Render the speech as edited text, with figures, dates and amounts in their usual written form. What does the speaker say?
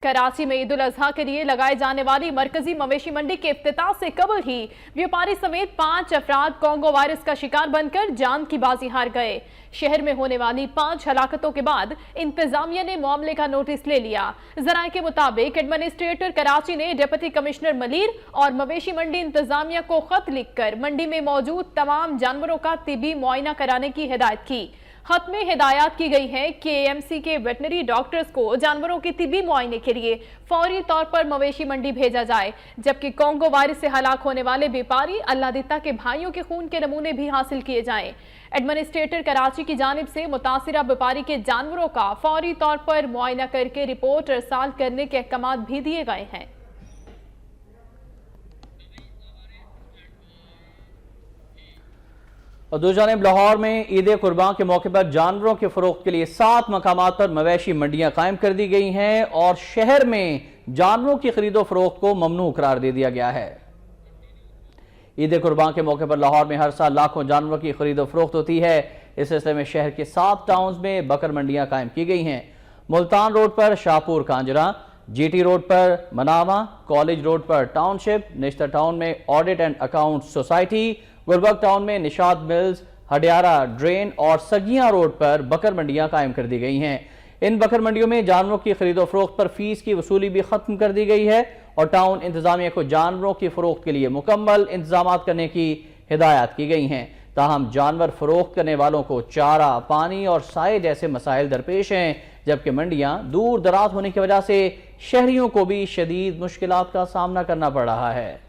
कराची में ईद उल अजहा के लिए लगाए जाने वाली मरकजी मवेशी मंडी के इफ्तिताह से कबल ही व्यापारी समेत 5 अफराद कोंगो वायरस का शिकार बनकर जान की बाजी हार गए। शहर में होने वाली 5 हलाकतों के बाद इंतजामिया ने मामले का नोटिस ले लिया। जराये के मुताबिक एडमिनिस्ट्रेटर कराची ने डिप्टी कमिश्नर मलीर और मवेशी मंडी इंतजामिया को खत लिखकर मंडी में मौजूद तमाम जानवरों का तिबी मुआयना कराने की हिदायत की। खत में हिदायत की गई है कि एएमसी के वेटनरी डॉक्टर्स को जानवरों के तिबी मुआयने के लिए फौरी तौर पर मवेशी मंडी भेजा जाए, जबकि कोंगो वायरस से हलाक होने वाले व्यापारी अल्लादिता के भाइयों के खून के नमूने भी हासिल किए जाएं। एडमिनिस्ट्रेटर कराची की जानिब से मुतासिरा व्यापारी के जानवरों का फौरी तौर पर मुआयना करके रिपोर्ट अरसाल करने के अहकाम भी दिए गए हैं। और दूसरी जानिब लाहौर में ईद कुर्बान के मौके पर जानवरों के फरोख्त के लिए 7 मकामात पर मवेशी मंडियां कायम कर दी गई हैं और शहर में जानवरों की खरीदो फरोख्त को ममनू करार दे दिया गया है। ईद कुर्बान के मौके पर लाहौर में हर साल लाखों जानवरों की खरीदो फरोख्त होती है। इस सिलसिले में शहर के 7 टाउन्स में बकर मंडियां कायम की गई हैं। मुल्तान रोड पर शाहपुर कांजरा, जीटी रोड पर मनावा, कॉलेज रोड पर टाउनशिप, नेशनल टाउन में audit and account society, Gulberg town में निशात मिल्स, हडियारा ड्रेन और सगियां रोड पर बकर मंडियां कायम कर दी गई हैं। इन बकर मंडियों में जानवरों की खरीदो फरोख्त पर फीस की वसूली भी खत्म कर दी गई है और टाउन इंतजामिया को जानवरों की फरोख्त के लिए मुकम्मल इंतजाम करने की हिदायत की गई हैं। ताहम जानवर फरोख्त करने वालों को चारा, पानी और साए जैसे मसाइल दरपेश हैं, जबकि मंडियां दूर दराज होने की वजह से शहरियों को भी शदीद मुश्किलात का सामना करना पड़ रहा है।